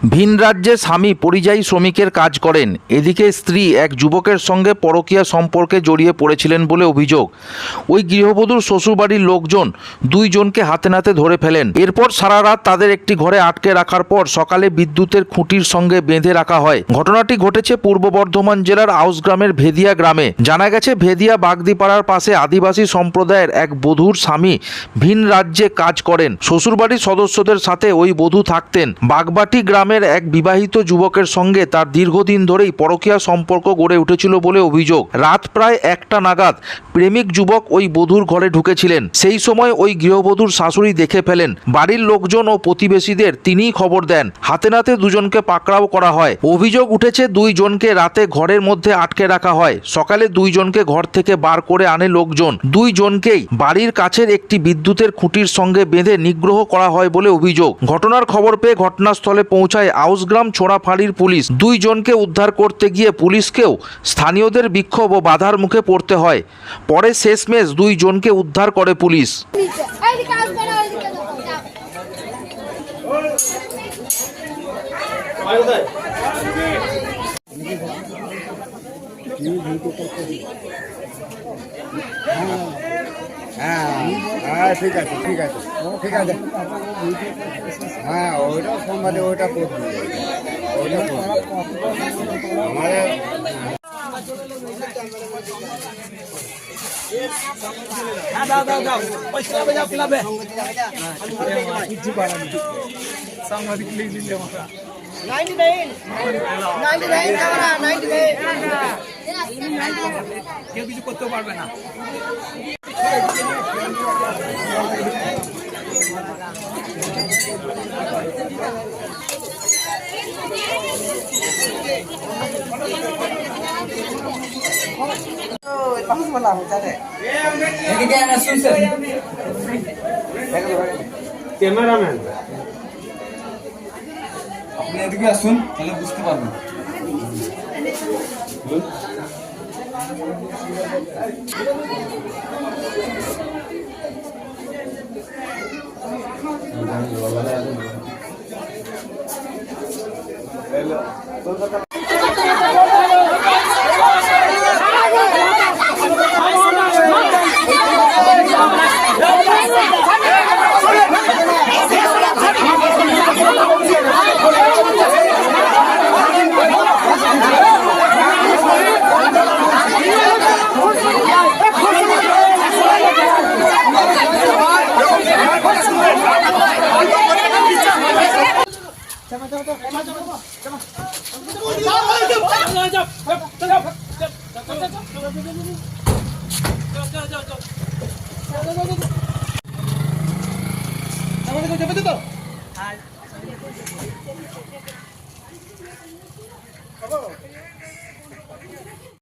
ভিন রাজ্যে স্বামী পরিযায়ী শ্রমিকের কাজ করেন, এদিকে স্ত্রী এক যুবকের সঙ্গে পরকীয়া সম্পর্কে জড়িয়ে পড়েছিলেন বলে অভিযোগ। ওই গৃহবধূর শ্বশুরবাড়ির লোকজন দুইজনকে হাতে নাতে ধরে ফেলেন। এরপর সারা রাত তাদের একটি ঘরে আটকে রাখার পর সকালে বিদ্যুতের খুঁটির সঙ্গে বেঁধে রাখা হয়। ঘটনাটি ঘটেছে পূর্ব বর্ধমান জেলার আউসগ্রামের ভেদিয়া গ্রামে। জানা গেছে, ভেদিয়া বাগদিপাড়ার পাশে আদিবাসী সম্প্রদায়ের এক বধূর স্বামী ভিন রাজ্যে কাজ করেন। শ্বশুরবাড়ির সদস্যদের সাথে ওই বধূ থাকতেন। বাগবাটি গ্রামের এক বিবাহিত যুবকের সঙ্গে তার দীর্ঘদিন ধরেই পরকীয়া সম্পর্ক গড়ে উঠেছিল বলে অভিযোগ। রাত প্রায় 1টা নাগাদ প্রেমিক যুবক ওই বধূর ঘরে ঢুকেছিলেন। সেই সময় ওই গৃহবধূর শাশুড়ি দেখে ফেলেন। বাড়ির লোকজন ও প্রতিবেশীদের তিনিই খবর দেন। হাতে নাতে দুজনকে পাকড়াও করা হয়। অভিযোগ উঠেছে, দুইজনকে রাতে ঘরের মধ্যে আটকে রাখা হয়। সকালে দুইজনকে ঘর থেকে বার করে আনে লোকজন। দুইজনকেই বাড়ির কাছের একটি বিদ্যুতের খুঁটির সঙ্গে বেঁধে নিগ্রহ করা হয় বলে অভিযোগ। ঘটনার খবর পেয়ে ঘটনাস্থলে পৌঁছায় আউসগ্রাম ছোড়াফাঁড়ির পুলিশ। দুইজনকে উদ্ধার করতে গিয়ে পুলিশকেও স্থানীয়দের বিক্ষোভ ও বাধার মুখে পড়তে হয়। পরে শেষমেশ দুইজনকে উদ্ধার করে পুলিশ। হ্যাঁ ঠিক আছে ঠিক আছে ঠিক আছে। হ্যাঁ ওইটা সোমবারে ওইটা করবি, ওইটা আমাদের কেউ কিছু করতে পারবে না। ক্যামেরাম্যান আপনি এদিকে আসুন, তাহলে বুঝতে পারবেন। যাও